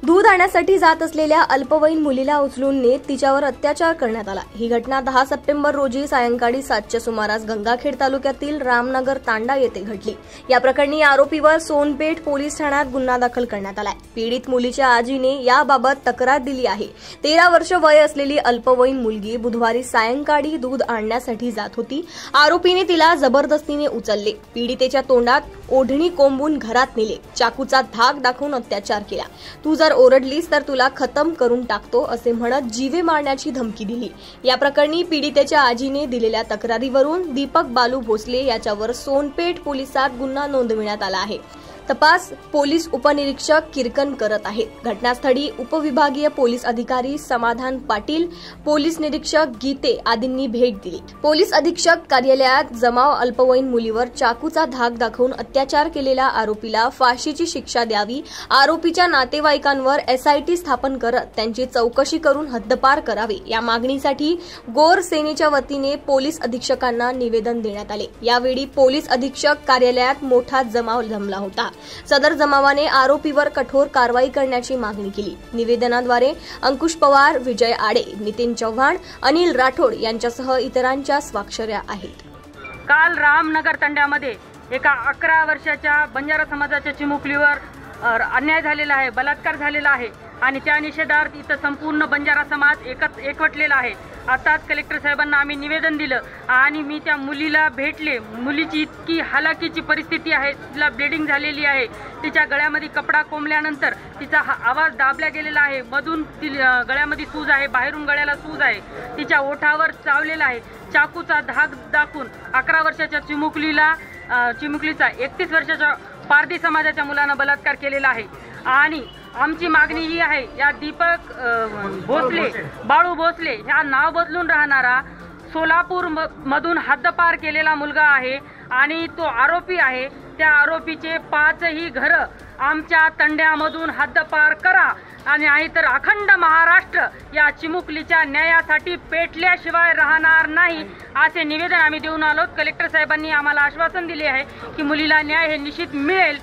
दूध आणण्यासाठी जात असलेल्या अल्पवयीन मुलीला उचलून नेत तिच्यावर अत्याचार करण्यात आला। ही घटना 10 सप्टेंबर रोजी सायंकाळी 7च्या सुमारास गंगाखेड तालुक्यातील रामनगर तांडा येथे घडली। या प्रकरणी आरोपीवर सोनपेठ पोलीस ठाण्यात गुन्हा दाखल करण्यात आलाय। पीडित मुलीच्या आजीने याबाबत तक्रार दिली आहे। 13 वर्ष वय असलेली अल्पवयीन मुलगी बुधवारी सायंकाळी दूध आणण्यासाठी जात होती। आरोपीने तिला जबरदस्तीने उचलले, पीडितेच्या तोंडात ओढणी कोंबून घरात नेले, चाकूचा धाक दाखवून अत्याचार केला। तू जर ओरडलीस तर तुला खतम करून टाकतो असे म्हणत जीवे मारण्याची धमकी दिली। या प्रकरणी पीडितेच्या आजीने दिलेल्या तक्रारीवरून दीपक बालू भोसले याच्यावर सोनपेठ पोलिसात गुन्हा नोंदविण्यात आला आहे। तपास पोलीस उपनिरीक्षक किरकन करत आहेत। घटनास्थळी उपविभागीय पोलीस अधिकारी समाधान पाटील, पोलीस निरीक्षक गीते आदींनी भेट दिली। पोलीस अधीक्षक कार्यालयात जमाव अल्पवयीन मुलीवर चाकूचा धाक दाखवून अत्याचार केलेल्या आरोपीला फाशीची शिक्षा द्यावी, आरोपीच्या नातेवाईकांवर एसआयटी स्थापन करत त्यांची चौकशी करून हद्दपार करावे या मागणीसाठी गोर सेनेच्या वतीने पोलीस अधीक्षकांना निवेदन देण्यात आले। यावेळी पोलीस अधीक्षक कार्यालयात मोठा जमाव जमला होता। सदर जमावाने आरोपीवर कठोर कारवाई करण्याची मागणी केली। निवेदनाद्वारे अंकुश पवार, विजय आडे, नितीन चव्हाण, अनिल राठोड यांच्यासह इतरांच्या स्वाक्षऱ्या आहेत। काल रामनगर तांड्यामध्ये एका 11 वर्षाच्या बंजारा समाजाच्या चिमुकलीवर अन्याय झालेला आहे, बलात्कार झालेला आहे आणि त्या निषेधार्थ इथं संपूर्ण बंजारा समाज एकवटलेला आहे। आताच कलेक्टर साहेबांना आम्ही निवेदन दिलं आणि मी त्या मुलीला भेटले। मुलीची इतकी हालाकीची परिस्थिती आहे, तिला ब्लिडिंग झालेली आहे, तिच्या गळ्यामध्ये कपडा कोंबल्यानंतर तिचा आवाज दाबला गेलेला आहे, मधून गळ्यामध्ये सूज आहे, बाहेरून गळ्याला सूज आहे, तिच्या ओठावर चावलेला आहे, चाकूचा धाक दाखवून 11 वर्षाच्या चिमुकलीचा 31 वर्षाच्या पारधी समाजाच्या मुलानं बलात्कार केलेला आहे। आणि आमची मागणी ही आहे, या दीपक भोसले, बाळू भोसले ह्या नाव बदलून राहणारा सोलापूर मधून हद्दपार केलेला मुलगा आहे आणि तो आरोपी आहे। त्या आरोपीचे 5ही घरं आमच्या तंड्यामधून हद्दपार करा आणि नाहीतर अखंड महाराष्ट्र या चिमुकलीच्या न्यायासाठी पेटल्याशिवाय राहणार नाही असे निवेदन आम्ही देऊन आलो। कलेक्टर साहेबांनी आम्हाला आश्वासन दिले आहे की मुलीला न्याय हे निश्चित मिळेल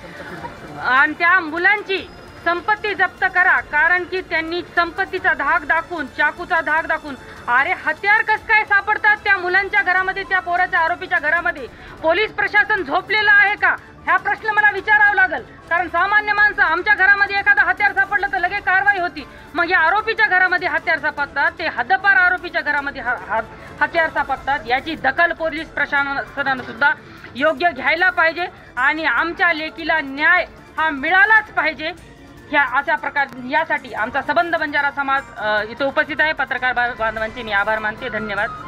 आणि त्या मुलांची संपत्ती जप्त करा, कारण की त्यांनी संपत्तीचा धाक दाखवून, चाकूचा धाक दाखवून, अरे हत्यार कस काय सापडतात त्या मुलांच्या घरामध्ये, त्या पोराच्या आरोपीच्या घरामध्ये? पोलीस प्रशासन झोपलेलं आहे का हा प्रश्न मला विचारावा लागेल, कारण सामान्य माणसं, आमच्या घरामध्ये एखादा हत्यार सापडलं तर लगेच कारवाई होती, मग या आरोपीच्या घरामध्ये हत्यार सापडतात, ते हद्दपार आरोपीच्या घरामध्ये हत्यार सापडतात। याची दखल पोलीस प्रशासनानं सुद्धा योग्य घ्यायला पाहिजे आणि आमच्या लेकीला न्याय हा मिळालाच पाहिजे। ह्या अशा प्रकार यासाठी आमचा सबंध बंजारा समाज इथे उपस्थित आहे। पत्रकार बांधवांचे मी आभार मानते। धन्यवाद।